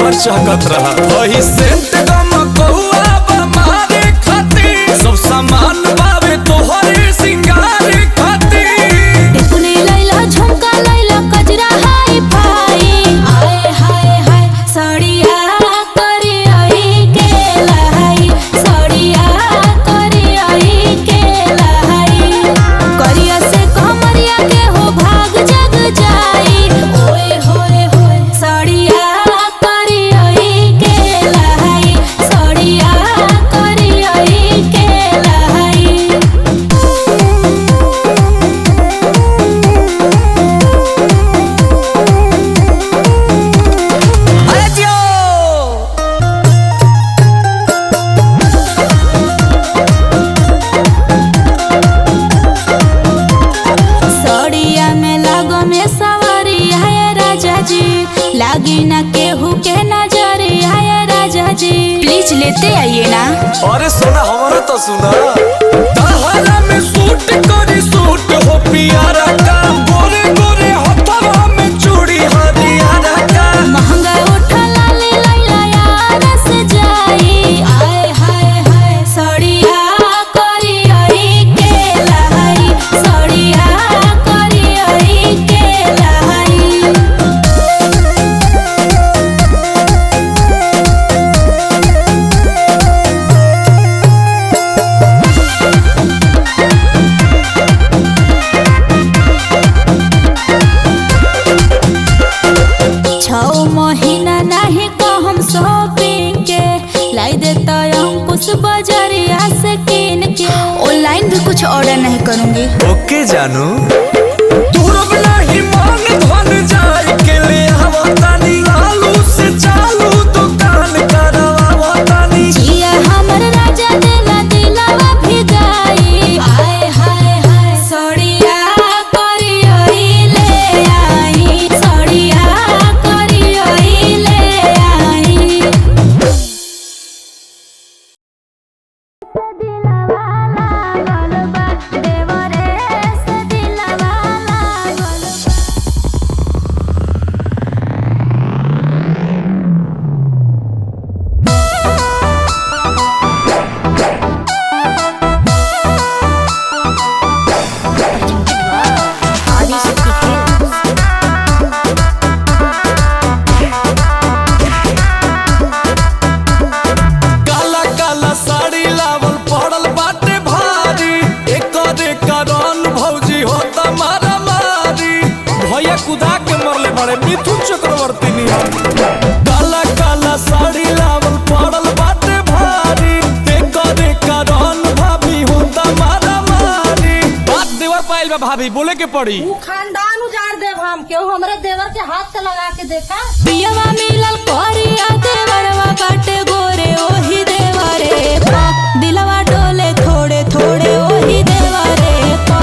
हमर चहकत रहा वही सेंट गम कहुआ बमारे खातिर सब सामान बावे तोहरे सिंगार खातिर टिकुली लैला झुमका लैला कजरा हाय फाई आए हाय हाय सड़िया करी आई के लाई सड़िया करी आई के लाई करिया से कमरिया के हो भाग जग जाई ओए होए होए सड़िया करी आई के लाई सड़िया करी आई के लाई सड़िया में लागो में सवारी है राजा जी लागी ना केहू के नजरी है राजा जी प्लीज लेते आइए ना। अरे सोना हमारा तो सुना तहरा में सूट करी सूट हो पियारा का गोरे गोरे हथवा में चूड़ी हरियारा का महंगा उठा लाली लैला यार से जाई आए हाय हाय सड़िया करी आई के लाई सड़िया करी आई के लाई छौ महीना नहीं को हम शॉपिंग के लाई देता अंकुश बाजारिया से किन के ऑनलाइन भी कुछ ऑर्डर नहीं करूंगी। ओके जानू तुरब नहीं मान धन जाए के ले आवतानी आलू से चालू दुकान करवावतानी जिया हमर राजा देला दिलावा भिगाई आए हाय हाय सड़िया करी आई ले आई सड़िया करी आई ले आई दिलावा लागल बा देवरे से दिलावा लागल काला काला साड़ी लावल पड़ल बाटे भारी एकरे कारण भौजी होता मारा मारी भैया कुदा के मरले बड़े मिथुन चक्रवर्ती निहर काला काला साड़ी लावल पड़ल बाटे भारी एकरे कारण भाभी होता मारा मारी बात देवर पाइल बा भाभी बोले के पड़ी ऊ खानदान उजाड़ देव हम केहू हमरे देवर के हाथ से लगा के देखा पियवा मिलल करिया देवरवा बाटे गोरे ओही देवरे पा दिलवा डोले थोड़े थोड़े ओही देवरे पा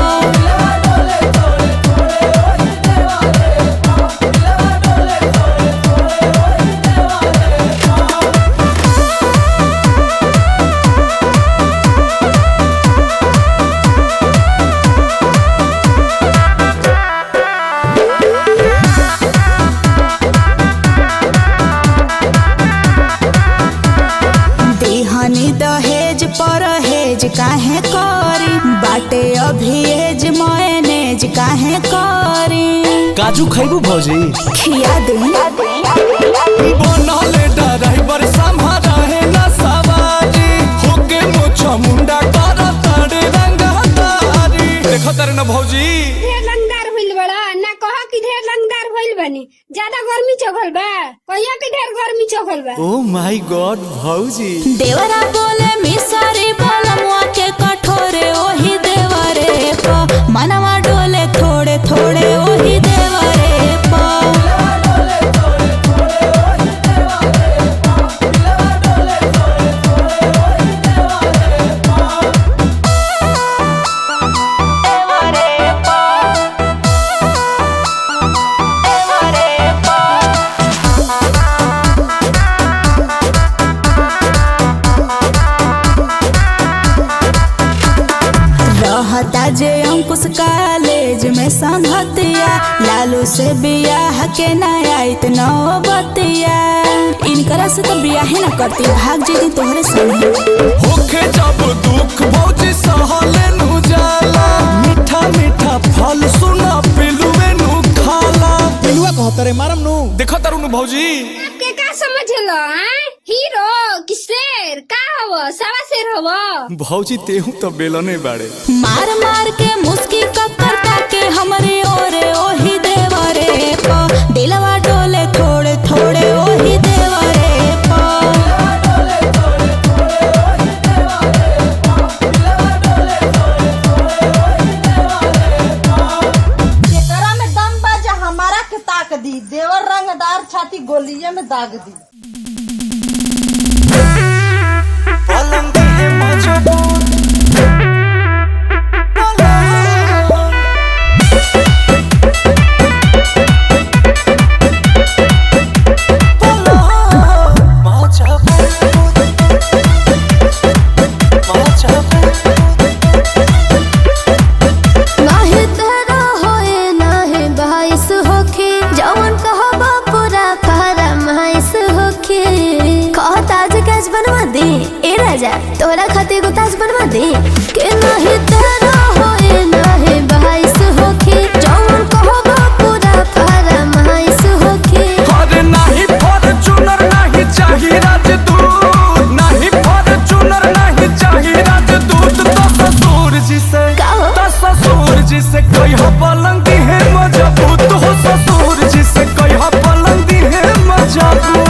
देहनी दहेज परहेज काहे करी बाटे अभी एज मैनेज काहे करी काजू खैबू भौजी खिया दे बनले ड्राइवर संभारा है ना सवारी होके मोछा मुंडा करा तारे रंगा तारी देखो तारे ना भौजी ढेर लंगदार भइल बड़ा ना कहा कि ढेर लंगदार भइल बनी ज्यादा गर्मी चघल बा कहिया कि ढेर गर्मी चघल बा ओ माय गॉड भौजी देवरा बोले मिसरी बलमुआ के कठोरे ओही देवरे पा मनवा डोले थोड़े थोड़े ओही देवरे पा रहता जे अंकुश कॉलेज में संगतिया लाल लालू से बियाह के ना आइत नौ बतिया इनकरा से तो बियाह ना करती भाग जेती तोहरे संगे होखे जब दुख भौजी सहले नु जाला मीठा मीठा फल सुना पिलुए नु खाला पिलुआ कहत रे मारम नु देखो तारू नु भौजी के का समझलो हैं हीरो कि शेर का हवो सावा शेर हवो भौजी तेहू तो बेलने बाड़े मार मार के मुस्की कक्कर के हमरे ओरे ओही देवरे पा दिलवा डोले थोड़े थोड़े ओही देवरे पा जेकरा में दम बा जे हमारा के ताक दी देवर रंगदार छाती गोलिये में दाग दी पलंग है मजबूत तोरा खातिर को ताज बनवा दे के नहीं तेरा होए नहीं बहाइस होके जौन कहबो पूरा फरमाइश होके अरे नहीं फॉर्च्यूनर नहीं चाहिए राजदूत नहीं फॉर्च्यूनर नहीं चाहिए राजदूत तो ससुर जी से तो ससुर जी से कहियो पलंगी है मजबूत हो ससुर जी से कहियो पलंगी है मजबूत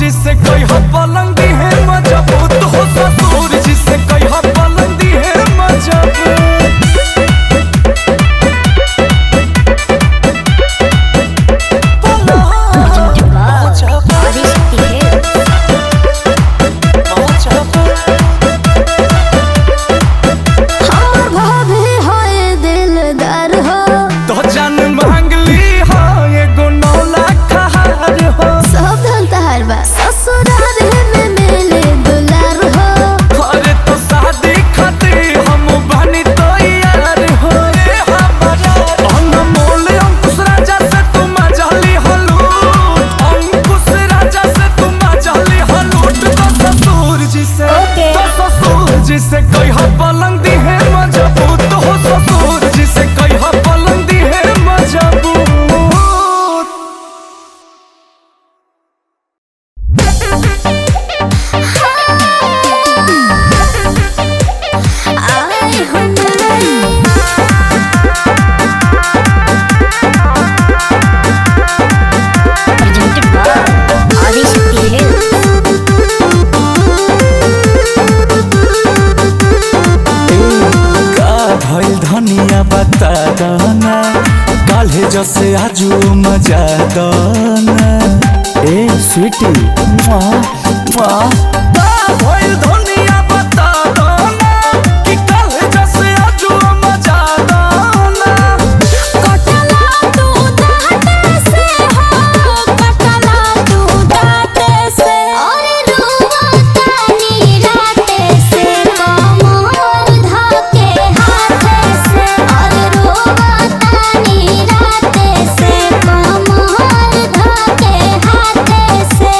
जिसे कहियो पलंगी है मजबूत हो ससुर जिसे कहियो पलंगी है मजबूत बता दाना काल्हे जसे आजू मजा दाना ए स्वीटी मुआ मुआ भइल धनिया बता दाना कि काल्हे जसे आजू मजा दाना कटला तू दाते से हो कटला तू दाते से और रोवतानी राते से कमर धके हाथे से और रोवतानी राते से कमर धके हाथे से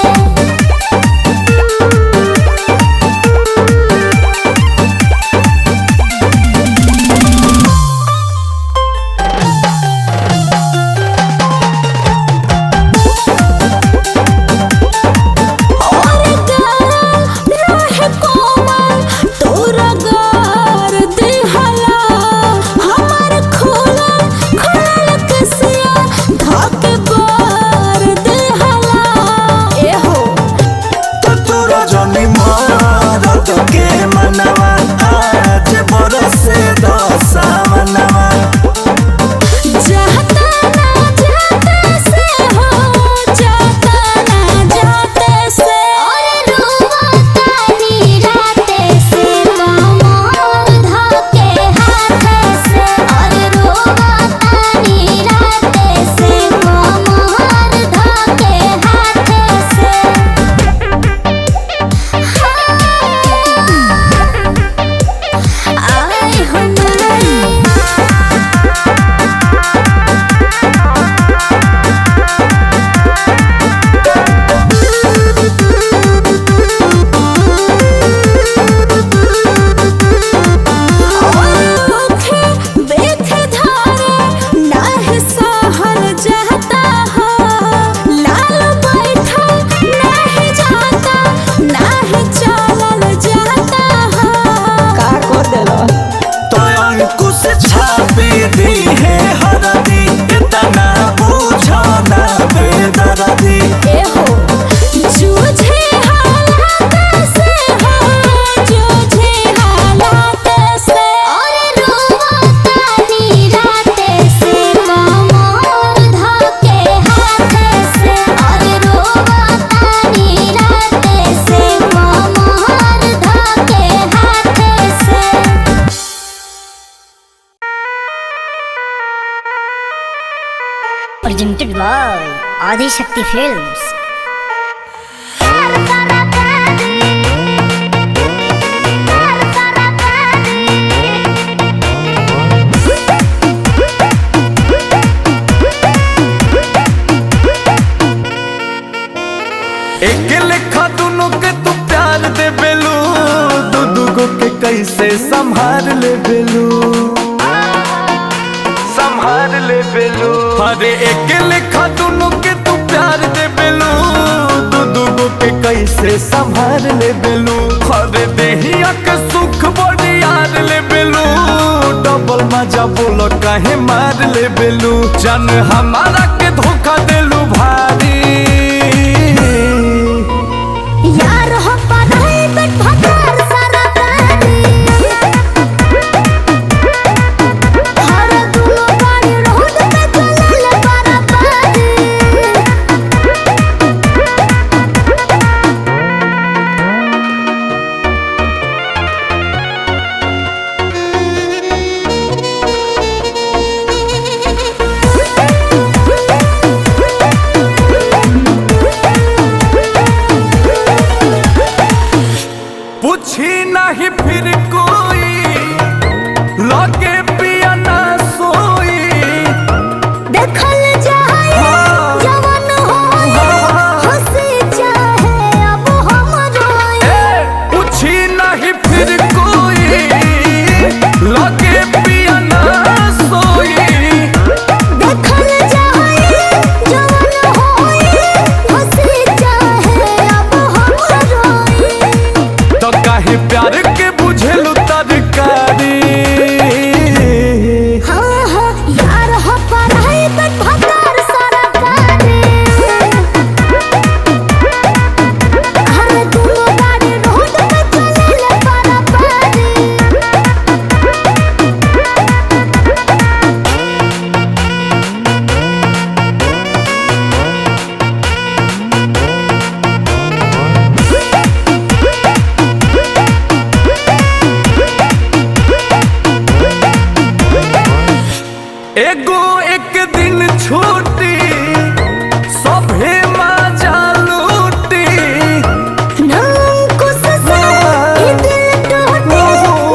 से छापी दी है हरदी, इतना पूछो ना बेदर्दी। जूझे हालात से हो, जूझे हालात से, और रोतानी रात से, कमर धके हाथ से, और रोतानी रात से, कमर धके हाथ से। Presented by Adi Shakti Films. एक लेखा दोनों के तू प्यार दे बेलू, दू दूगो के कैसे संभाल ले बेलू, संभाल ले बेलू। अरे एक लेखा दोनों के तू प्यार दे बेलू, दू दूगो के कैसे संभाल ले बेलू। अरे देहिया के सुख बड़ी यार ले बेलू, डबल मजा बोलो काहे मार ले बेलू। जान हमारा के धोखा देलू भारी, यार हो पढ़ाई बट भकार सारा प्राणी, हर दुनो गाड़ी रोड पे चलल बराबरी। पूछी नहीं फिर कोई, लगे पिया ना सोई। देखल जाए जवान होए, हंसी चाहे अब हम रोए। पूछी नहीं फिर कोई, लगे पिया ना सोई। देखल जाए जवान होए, हंसी चाहे अब हम रोए। तो काहे प्यार के बुझेलू तरकारी, हाँ हाँ यार हो पढ़ाई बट भकार सारा प्राणी, हर दुनो गाड़ी रोड पे चलल बराबरी। एगो एक दिन छूटी, सभे मजा लूटी। नामुकुस से ई दिल टूटे,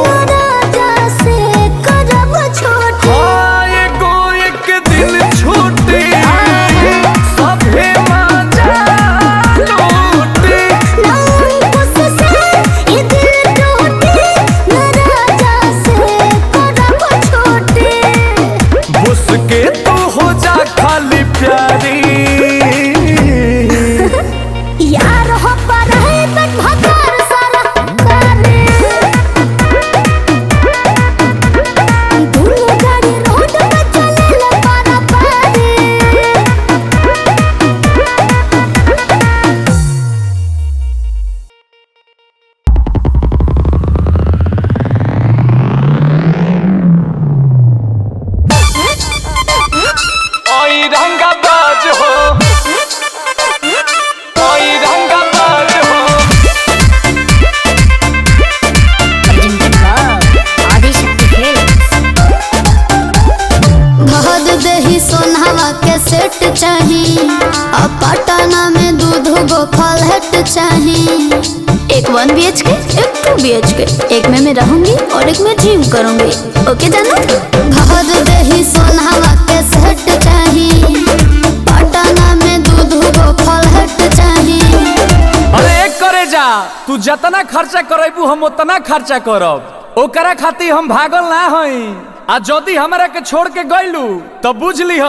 नाराजा से करब छोटे। हाँ, एगो एक दिन छूटी, सभे मजा लूटी। नामुकुस से ई दिल टूटे, नाराजा से करब छोटे। मुझके तू हो जा खाली प्यारी, यार हो पढ़ाई बट भकार सारा प्राणी, दुनो गाड़ी रोड पे चलल बराबरी। ओई रंगा बाज हो, ओई रंगा बाज हो। Presented by Adi Shakti Films. महद देही सोनावा के सेट चाही, अब पटना में दूध गो फलहट चाही। एक 1 BHK, एक 2 BHK, एक में मैं रहूंगी और एक में जिम करूंगी। ओके जाना? महद देही सोनावा के सेट चाही, पटना में दूध गो फलहट चाही। अरे एक करे जा, तू जतना खर्चा करेबू हम उतना खर्चा करब। ओकरा खातिर हम भागल ना हई, आ जदी हमरा के छोड़ के गइलू तो बुझ लीह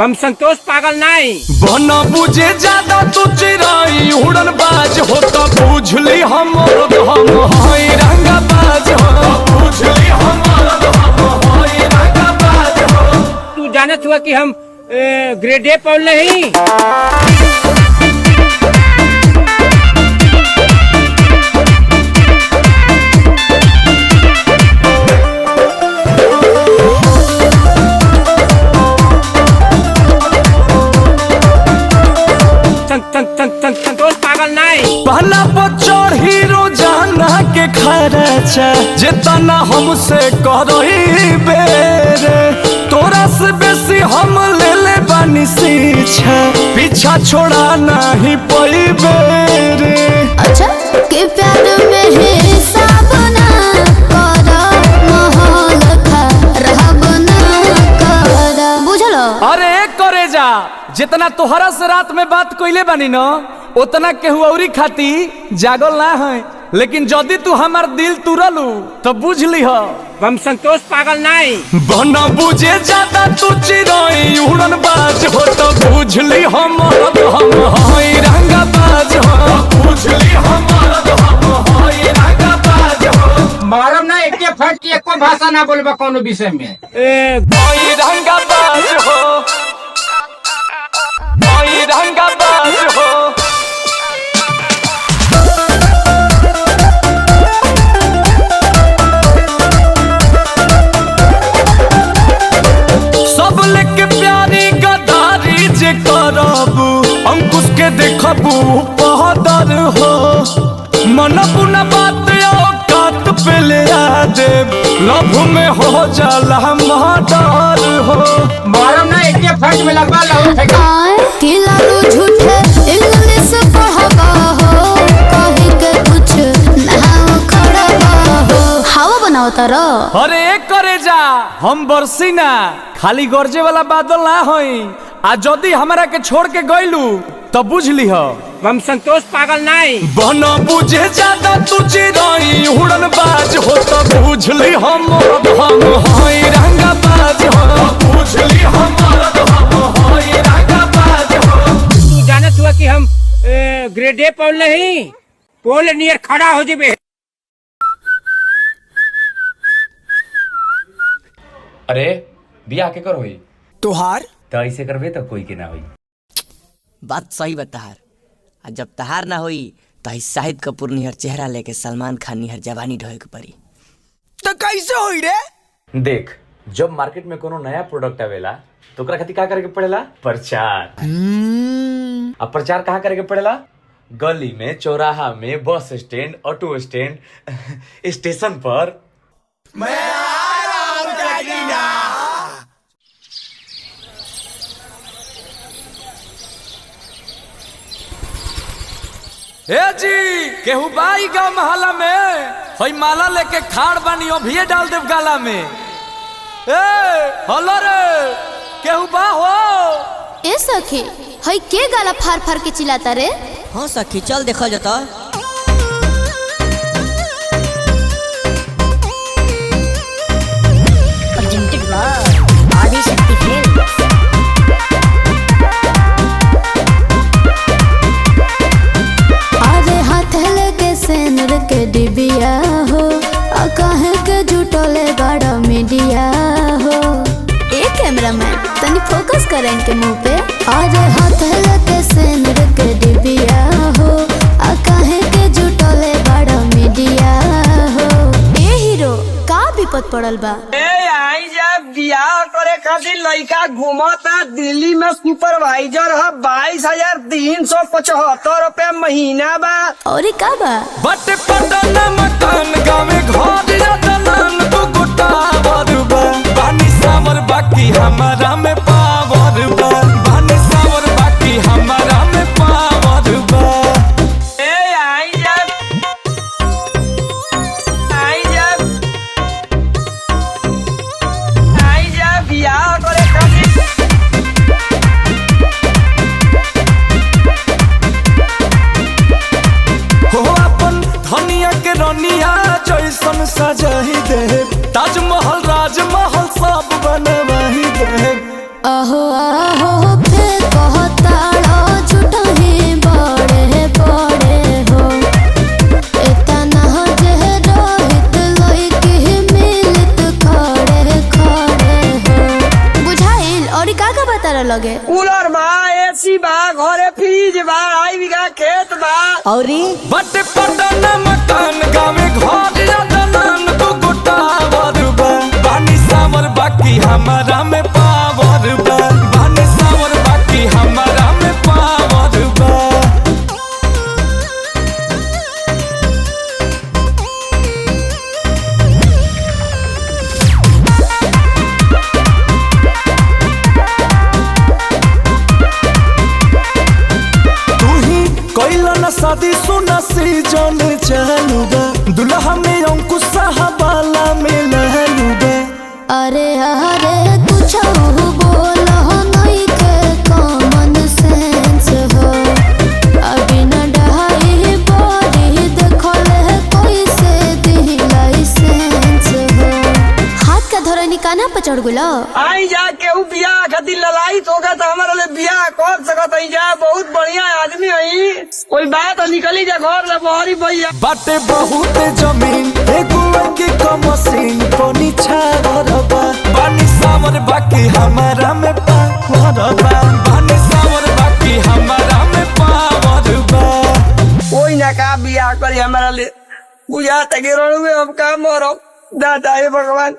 हम संतोष पागल नहीं। बन बुझे ज्यादा तू चिराई उड़न बाज हो तो बुझ ली हम हई रंगा बाज हो, बुझ ली हम हई हुआ कि हम ग्रेड ए पढ़ नहीं। संतोष पागल नहीं। पहला बच्चों हीरो जाना के खर्चा जितना हमसे करही बेरे तोरा से बेसी हम ले बानी सीछा पीछा छोड़ा नहीं पई बेरे। अच्छा के प्यार में हिसाब ना करा माहौल खराब ना करा बुझलो। अरे करे जा जितना तोहरा से रात में बात कोइले बानी न उतना केहू औरी खाती जागल ना है लेकिन जदी तू हमार दिल तुरलू तो बुझ लीह हम संतोष पागल नहीं। बना बुझे ज्यादा तू चिराई उड़न बाज हो तो बुझ ली हम हई रंगा बाज हो बुझ ली हम हई रंगा बाज हो। मारम ना एक फट की एको भाषा ना बोलबा कोनो विषय में। हई रंगा बाज हो हई रंगा बाज हो। सब लेके प्यारी गदारी जे करबू अंकुश के देखबू बहादुर हो मन पुना बात औकात पे ले आ दे लभ में हो जाला मर्डर हो। मारम ना एक फट में लगवा लो फेंका। कि लालू झूठे इंग्लिश पढ़ावा हो कहीं के कुछ ना खड़ावा हो हवा बनाओ तारो। अरे एक करे जा हम बरसी ना खाली गरजे वाला बादल ना होई आ जदी हमरा के छोड़ के गइलू तो बुझ लीह हम संतोष पागल नहीं। बना बुझे ज्यादा तू चिराई उड़न बाज हो तो बुझ ली हम हई रंगा बाज हो बुझ ली हम हई रंगा बाज हो। तू जानत हुआ कि हम ग्रेड ए पढ़ नहीं पोल नियर खड़ा हो जेबे। अरे बिया के कर होई तोहार तो ऐसे करबे तो कोई के ना होई। बात सही बताहार आ जब तहार ना होई तो शाहिद कपूर निहर चेहरा लेके सलमान खान निहर जवानी ढोए के पड़ी। तो कैसे होई रे? देख जब मार्केट में कोनो नया प्रोडक्ट आवेला तो ओकरा खातिर का करे के पड़ेला प्रचार। अब प्रचार कहाँ करे के पड़ेला गली में चौराहा में bus stand auto stand station पर। ए जी केहू बाई गाँव महला में हई माला लेके खाड़ बानी अभिये डाल देव गाला में। ए हलो रे केहू बा हो। ए सखी हई के गाला फार फार के चिल्लाता रे? हाँ सखी चल देखल जाता। Presented by Adi Shakti Films. अरे हाथ लेके सेनर के डिबिया हो आ काहे के जुटले बड़ा मीडिया हो। ए कैमरामैन तनी फोकस कर इनके मुंह पे। अरे हाथ लेके सेनर के डिबिया हो आ काहे के जुटले बड़ा मीडिया हो। ए हीरो का विपद पड़ल बा? आई जब बियाह करे खातिर लड़का घूमता दिल्ली में सुपरवाइजर है 22,375 रुपए महीना बा। और का बा? बट पटन मकान गावे घर या दलान तो गोटा बरबा बानी सावर बाकी हमारा में पावर बा बानी सावर बाकी हमारा में पावर बा। आई जब बियाह करे खातिर हो अपन धनिया के रनिया जैसन सजाही दे तारा लगे? कूलर बा, एसी बा, घरे फ्रिज बा, 2.5 बीघा खेत बा। औरी बट पटन मकान गावे घर या दलान दू गोटा बा बानी सावर बाकी हमारा में पावर बा बानी सावर बाकी हमारा में पावर बा। कैला न शादी सुना सीजन चालू बा दुल्हा में अंकुश साहबाला में लहलू बा। अरे कुछ बोल नहीं के कॉमन सेंस हो अभी न डहाई बॉडी देखले कोई से दी लाइसेंस हो। हाथ का धोरा निकाना पर चढ़ गुलो आई जा केहू बियाह खातिर ललाई तो का हमारा ले बियाह कर सकत है जा। बहुत बढ़िया आदमी है, कोई बात निकली जा घर ले बहरी भैया। बाटे बहुत जमीन एगो के कमसीन पनी छावर बा बानी सावर बाकी हमारा में पावर बा बानी सावर बाकी हमारा में पावर बा। कोई ना का बियाह करी हमारा ले बुझा तक हम का मरो दादा हे भगवान।